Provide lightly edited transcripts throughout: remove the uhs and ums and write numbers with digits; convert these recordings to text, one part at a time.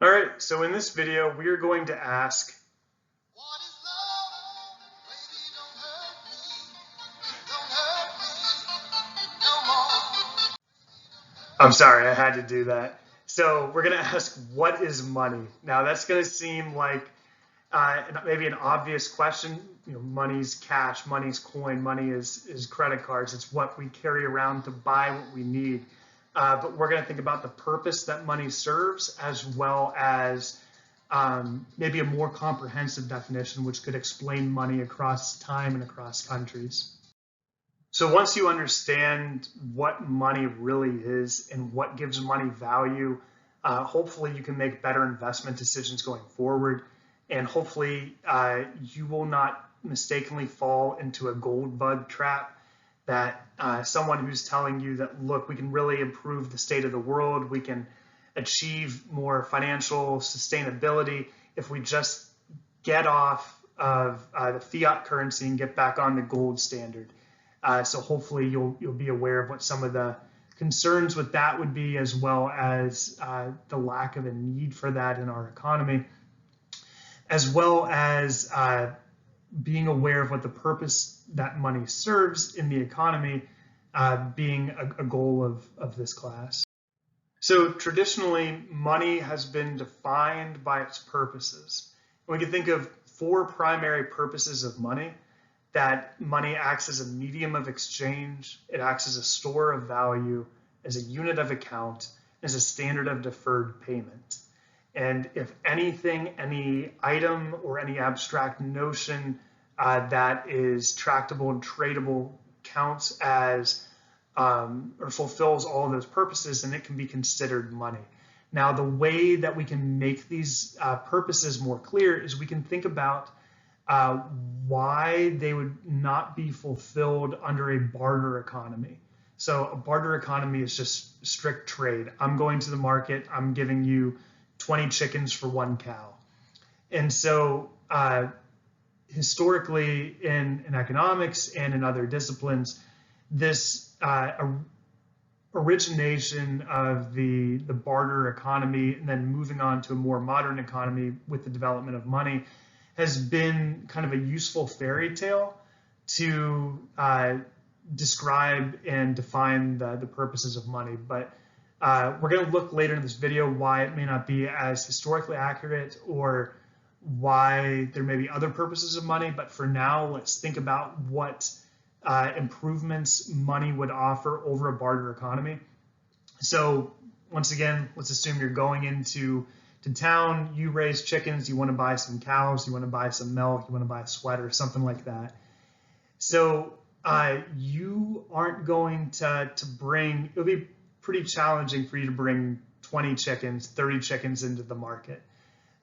All right, so in this video, we are going to ask, What is love? Baby, don't hurt me no more. I'm sorry, I had to do that. So we're going to ask, what is money? Now, that's going to seem like maybe an obvious question. You know, money's cash, money's coin, money is credit cards. It's what we carry around to buy what we need. But we're going to think about the purpose that money serves, as well as maybe a more comprehensive definition, which could explain money across time and across countries. So once you understand what money really is and what gives money value, hopefully you can make better investment decisions going forward. And hopefully you will not mistakenly fall into a gold bug trap that someone who's telling you that, look, we can really improve the state of the world, we can achieve more financial sustainability if we just get off of the fiat currency and get back on the gold standard. So hopefully you'll be aware of what some of the concerns with that would be, as well as the lack of a need for that in our economy, as well as being aware of what the purpose that money serves in the economy, being a goal of this class. So traditionally, money has been defined by its purposes. We can think of four primary purposes of money. That money acts as a medium of exchange, it acts as a store of value, as a unit of account, as a standard of deferred payment. And if anything, any item or any abstract notion that is tractable and tradable counts as or fulfills all of those purposes, then it can be considered money. Now, the way that we can make these purposes more clear is we can think about why they would not be fulfilled under a barter economy. So a barter economy is just strict trade. I'm going to the market, I'm giving you 20 chickens for one cow. And so historically in economics and in other disciplines, this origination of the barter economy and then moving on to a more modern economy with the development of money has been kind of a useful fairy tale to describe and define the purposes of money. But we're going to look later in this video why it may not be as historically accurate, or why there may be other purposes of money. But for now, let's think about what improvements money would offer over a barter economy. So once again, let's assume you're going into town, you raise chickens, you want to buy some cows, you want to buy some milk, you want to buy a sweater, something like that. So you aren't going to bring, it'll be pretty challenging for you to bring 20 chickens, 30 chickens into the market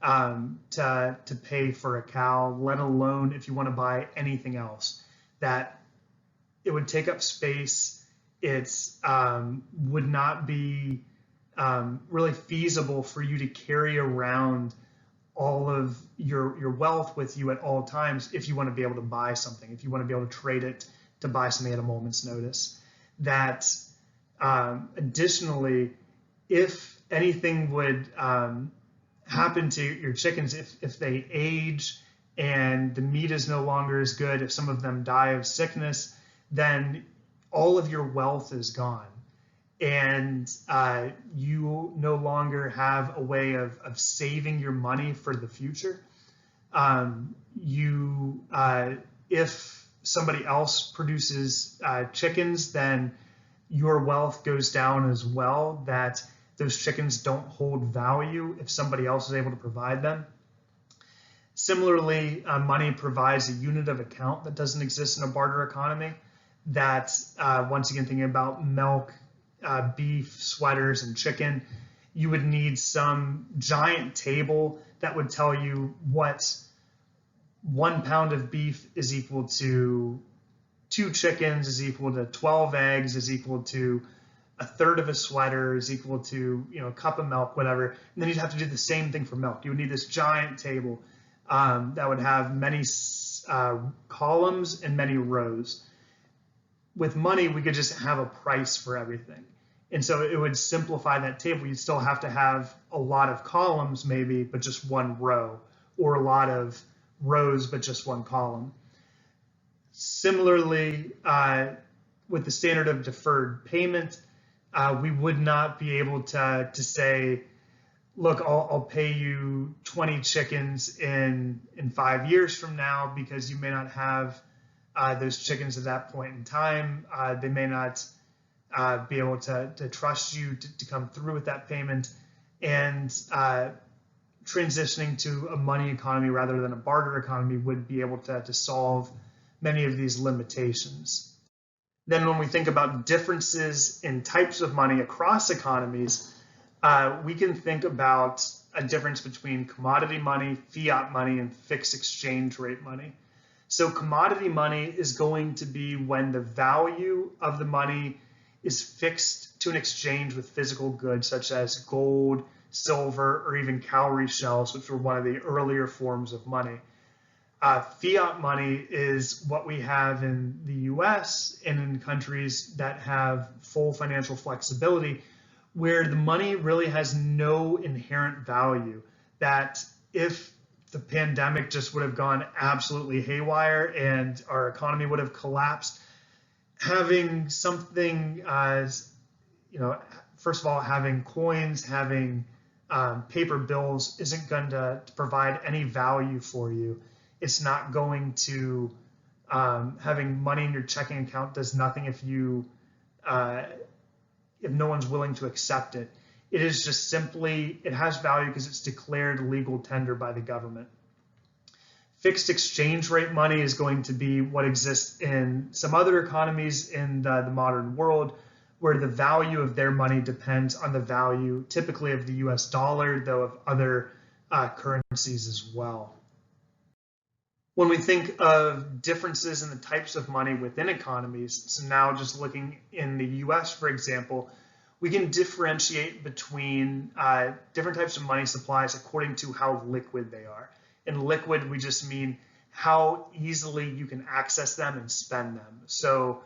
to pay for a cow, let alone if you want to buy anything else. That it would take up space, it's would not be really feasible for you to carry around all of your wealth with you at all times if you want to be able to buy something, if you want to be able to trade it to buy something at a moment's notice. That additionally, if anything would happen to your chickens, if they age and the meat is no longer as good, if some of them die of sickness, then all of your wealth is gone. And you no longer have a way of saving your money for the future. If somebody else produces chickens, then your wealth goes down as well, that those chickens don't hold value if somebody else is able to provide them. Similarly, money provides a unit of account that doesn't exist in a barter economy. That, once again, thinking about milk, beef, sweaters, and chicken, you would need some giant table that would tell you what 1 pound of beef is equal to 2 chickens, is equal to 12 eggs, is equal to a third of a sweater, is equal to a cup of milk, whatever. And then you'd have to do the same thing for milk. You would need this giant table that would have many columns and many rows. With money, we could just have a price for everything. And so it would simplify that table. You'd still have to have a lot of columns maybe, but just one row, or a lot of rows, but just one column. Similarly, with the standard of deferred payment, we would not be able to say, look, I'll pay you 20 chickens in 5 years from now, because you may not have those chickens at that point in time. They may not be able to trust you to come through with that payment. And transitioning to a money economy rather than a barter economy would be able to solve many of these limitations. Then when we think about differences in types of money across economies, we can think about a difference between commodity money, fiat money, and fixed exchange rate money. So commodity money is going to be when the value of the money is fixed to an exchange with physical goods such as gold, silver, or even cowrie shells, which were one of the earlier forms of money. Fiat money is what we have in the US and in countries that have full financial flexibility, where the money really has no inherent value. That if the pandemic just would have gone absolutely haywire and our economy would have collapsed, having something as, first of all, having coins, having paper bills isn't going to provide any value for you. It's not going to, having money in your checking account does nothing if no one's willing to accept it. It is just simply, it has value because it's declared legal tender by the government. Fixed exchange rate money is going to be what exists in some other economies in the modern world, where the value of their money depends on the value typically of the US dollar, though of other currencies as well. When we think of differences in the types of money within economies, so now just looking in the US, for example, we can differentiate between different types of money supplies according to how liquid they are. In liquid, we just mean how easily you can access them and spend them. So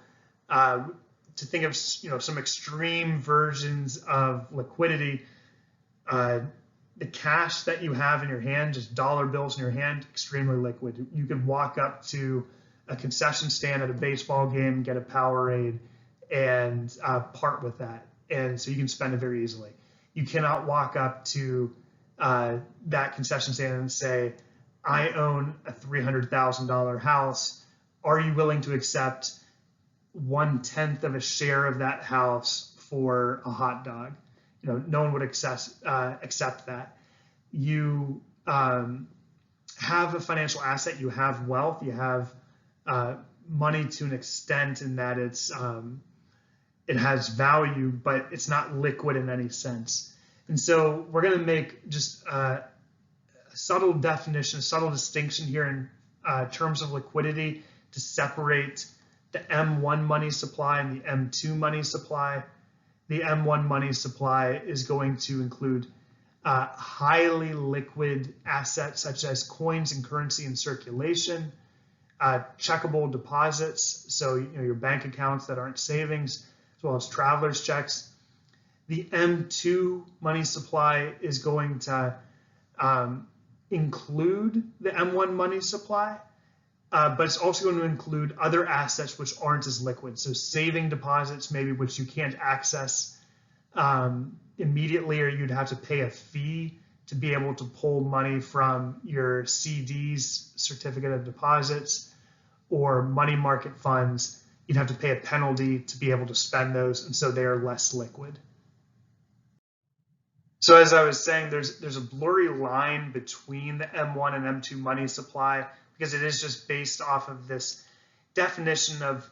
to think of some extreme versions of liquidity, the cash that you have in your hand, just dollar bills in your hand, extremely liquid. You could walk up to a concession stand at a baseball game, get a Powerade, and part with that. And so you can spend it very easily. You cannot walk up to that concession stand and say, I own a $300,000 house. Are you willing to accept 1/10 of a share of that house for a hot dog? No one would accept that. You have a financial asset, you have wealth, you have money to an extent in that it has value, but it's not liquid in any sense. And so we're going to make just a subtle definition, a subtle distinction here in terms of liquidity to separate the M1 money supply and the M2 money supply. The M1 money supply is going to include highly liquid assets such as coins and currency in circulation, checkable deposits, so your bank accounts that aren't savings, as well as traveler's checks. The M2 money supply is going to include the M1 money supply, but it's also going to include other assets which aren't as liquid. So saving deposits, maybe, which you can't access immediately, or you'd have to pay a fee to be able to pull money from your CDs, certificate of deposits, or money market funds. You'd have to pay a penalty to be able to spend those, and so they are less liquid. So as I was saying, there's a blurry line between the M1 and M2 money supply, because it is just based off of this definition of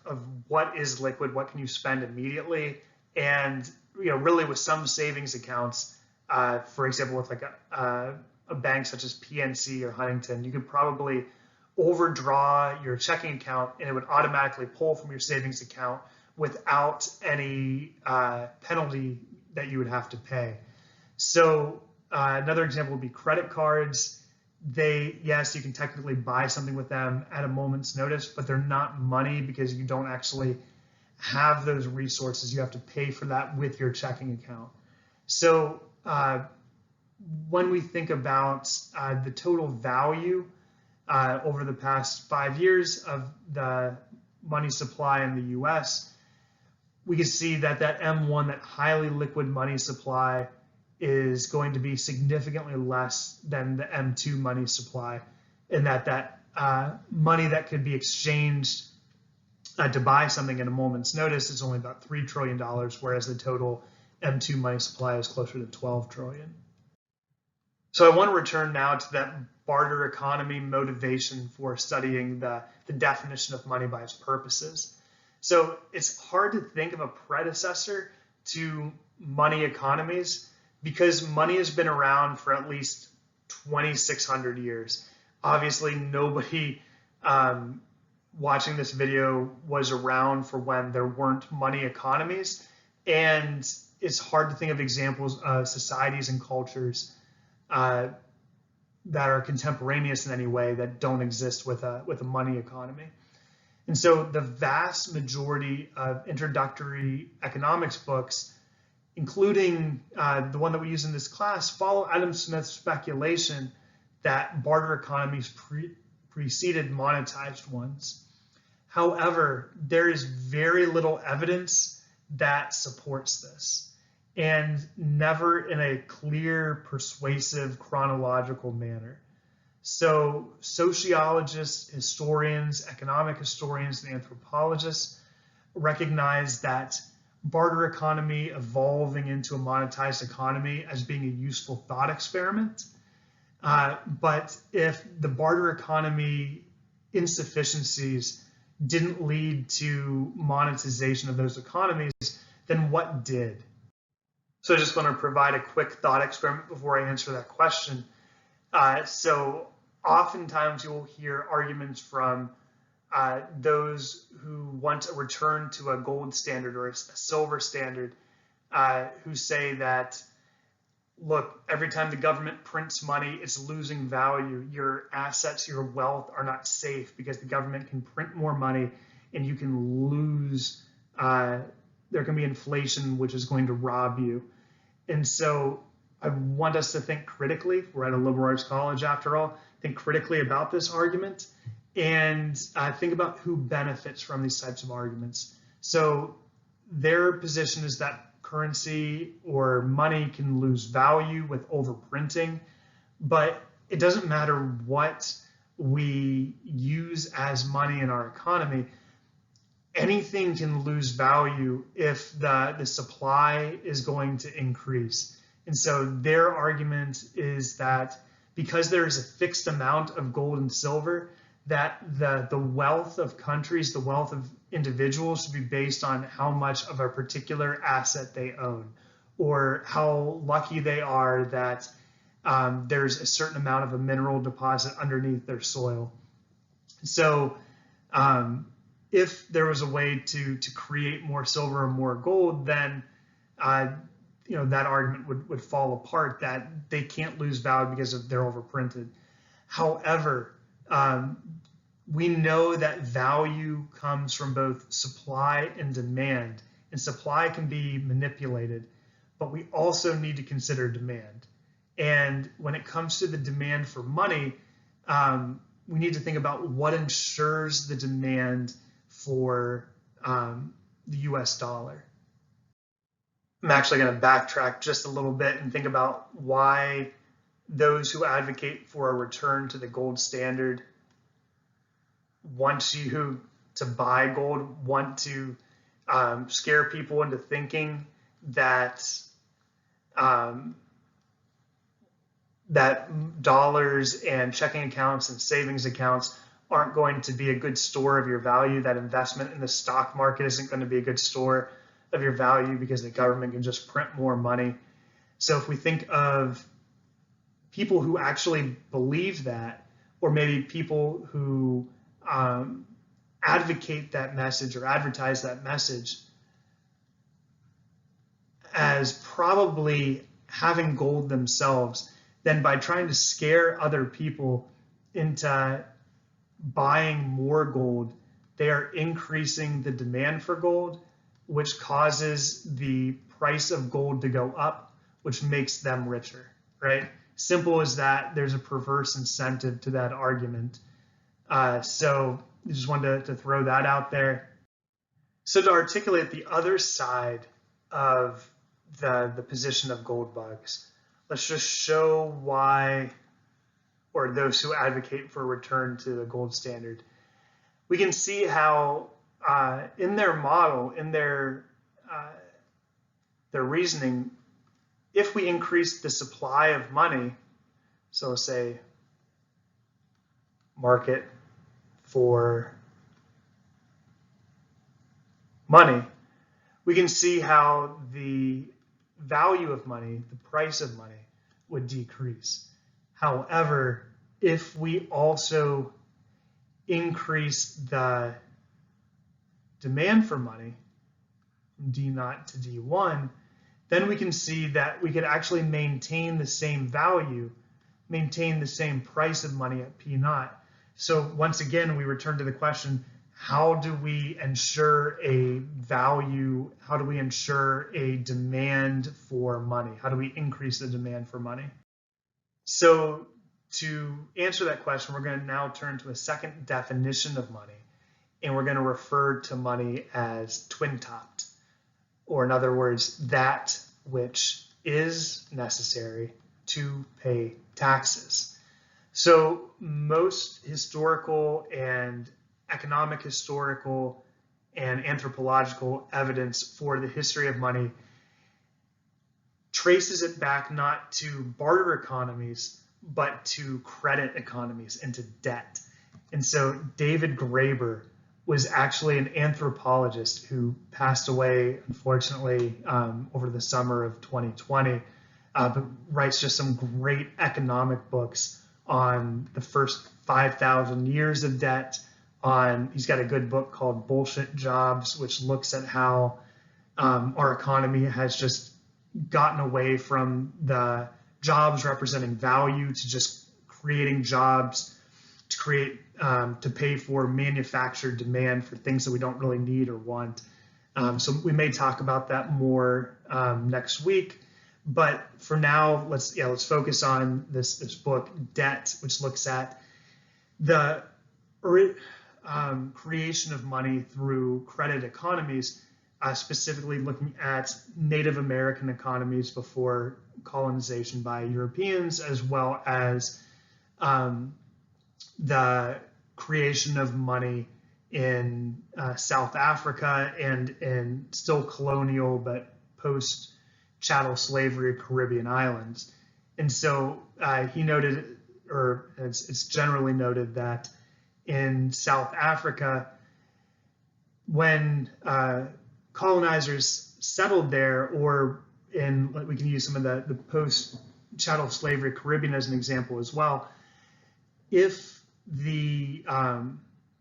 what is liquid, what can you spend immediately, and really with some savings accounts, for example, with like a bank such as PNC or Huntington, you could probably overdraw your checking account and it would automatically pull from your savings account without any penalty that you would have to pay. So another example would be credit cards. Yes, you can technically buy something with them at a moment's notice, but they're not money because you don't actually have those resources. You have to pay for that with your checking account. So when we think about the total value over the past 5 years of the money supply in the US, we can see that that M1, that highly liquid money supply, is going to be significantly less than the M2 money supply, and that money that could be exchanged to buy something at a moment's notice is only about $3 trillion, whereas the total M2 money supply is closer to 12 trillion. So I want to return now to that barter economy motivation for studying the definition of money by its purposes. So it's hard to think of a predecessor to money economies because money has been around for at least 2,600 years. Obviously, nobody watching this video was around for when there weren't money economies, and it's hard to think of examples of societies and cultures that are contemporaneous in any way that don't exist with a money economy. And so the vast majority of introductory economics books, including the one that we use in this class, follow Adam Smith's speculation that barter economies preceded monetized ones. However, there is very little evidence that supports this, and never in a clear, persuasive, chronological manner. So sociologists, historians, economic historians, and anthropologists recognize that barter economy evolving into a monetized economy as being a useful thought experiment. But if the barter economy insufficiencies didn't lead to monetization of those economies, then what did? So I just want to provide a quick thought experiment before I answer that question. So oftentimes you will hear arguments from those who want a return to a gold standard or a silver standard, who say that, look, every time the government prints money, it's losing value. Your assets, your wealth are not safe because the government can print more money and you can lose, there can be inflation, which is going to rob you. And so I want us to think critically. We're at a liberal arts college after all. Think critically about this argument and think about who benefits from these types of arguments. So their position is that currency or money can lose value with overprinting, but it doesn't matter what we use as money in our economy. Anything can lose value if the supply is going to increase. And so their argument is that because there is a fixed amount of gold and silver, that the wealth of countries, the wealth of individuals should be based on how much of a particular asset they own, or how lucky they are that there's a certain amount of a mineral deposit underneath their soil. So if there was a way to create more silver or more gold, then that argument would fall apart, that they can't lose value because they're overprinted. However, we know that value comes from both supply and demand, and supply can be manipulated, but we also need to consider demand. And when it comes to the demand for money, we need to think about what ensures the demand for the US dollar. I'm actually going to backtrack just a little bit and think about why those who advocate for a return to the gold standard want you to buy gold, want to scare people into thinking that that dollars and checking accounts and savings accounts aren't going to be a good store of your value, that investment in the stock market isn't going to be a good store of your value because the government can just print more money. So if we think of people who actually believe that, or maybe people who advocate that message or advertise that message as probably having gold themselves, then by trying to scare other people into buying more gold, they are increasing the demand for gold, which causes the price of gold to go up, which makes them richer, right? Simple as that. There's a perverse incentive to that argument. So I just wanted to throw that out there. So to articulate the other side of the position of gold bugs, let's just show why, or those who advocate for a return to the gold standard. We can see how in their model, in their reasoning, if we increase the supply of money, so say market for money, we can see how the value of money, the price of money, would decrease. However, if we also increase the demand for money from D0 to D1, then we can see that we could actually maintain the same value, maintain the same price of money at P0. So once again, we return to the question, how do we ensure a value? How do we ensure a demand for money? How do we increase the demand for money? So to answer that question, we're going to now turn to a second definition of money, and we're going to refer to money as twin-topped, or in other words, that which is necessary to pay taxes. So most historical and economic, historical, and anthropological evidence for the history of money traces it back not to barter economies, but to credit economies and to debt. And so David Graeber was actually an anthropologist who passed away, unfortunately, over the summer of 2020, but writes just some great economic books on the first 5,000 years of debt. He's got a good book called Bullshit Jobs, which looks at how our economy has just gotten away from the jobs representing value to just creating jobs to create to pay for manufactured demand for things that we don't really need or want. So we may talk about that more next week. But for now, let's focus on this book, Debt, which looks at the creation of money through credit economies, specifically looking at Native American economies before colonization by Europeans, as well as the creation of money in South Africa and in still colonial but post-chattel slavery Caribbean islands. And so he noted, or it's generally noted, that in South Africa, when colonizers settled there, or we can use some of the post-chattel slavery Caribbean as an example as well, if the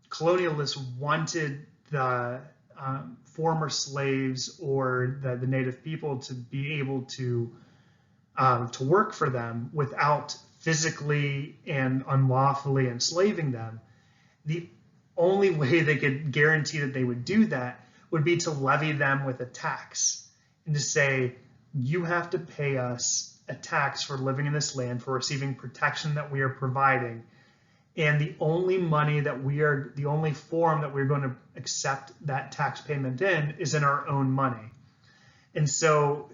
colonialists wanted the former slaves or the native people to be able to work for them without physically and unlawfully enslaving them, the only way they could guarantee that they would do that would be to levy them with a tax and to say, you have to pay us a tax for living in this land, for receiving protection that we are providing. And the only money that the only form that we're going to accept that tax payment in is in our own money. And so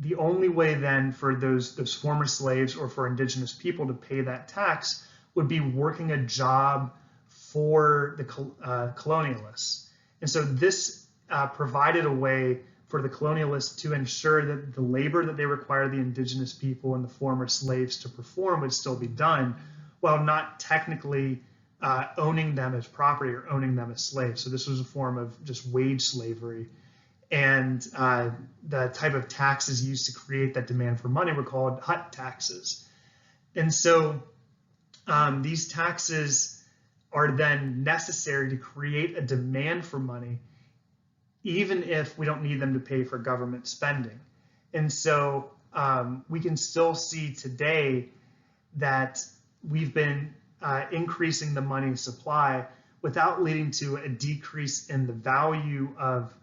the only way then for those former slaves or for indigenous people to pay that tax would be working a job for the colonialists. And so this provided a way for the colonialists to ensure that the labor that they require the indigenous people and the former slaves to perform would still be done, while not technically owning them as property or owning them as slaves. So this was a form of just wage slavery. And the type of taxes used to create that demand for money were called hut taxes. And so these taxes are then necessary to create a demand for money, even if we don't need them to pay for government spending. And so we can still see today that we've been increasing the money supply without leading to a decrease in the value of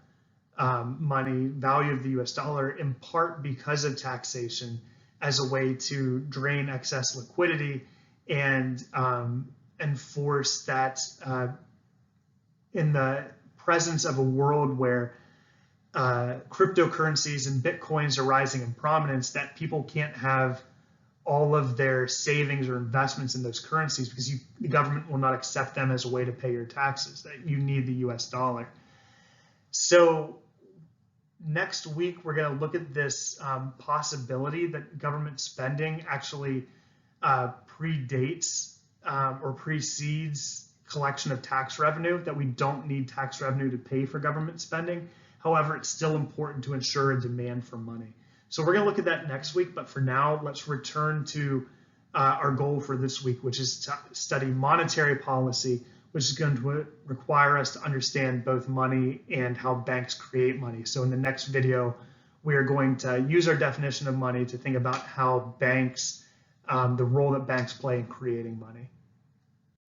money, value of the US dollar, in part because of taxation as a way to drain excess liquidity and enforce that in the presence of a world where cryptocurrencies and bitcoins are rising in prominence, that people can't have all of their savings or investments in those currencies because the government will not accept them as a way to pay your taxes, that you need the US dollar. So next week, we're going to look at this possibility that government spending actually predates or precedes collection of tax revenue, that we don't need tax revenue to pay for government spending. However, it's still important to ensure a demand for money. So we're going to look at that next week, but for now, let's return to our goal for this week, which is to study monetary policy, which is going to require us to understand both money and how banks create money. So in the next video, we are going to use our definition of money to think about how banks, the role that banks play in creating money.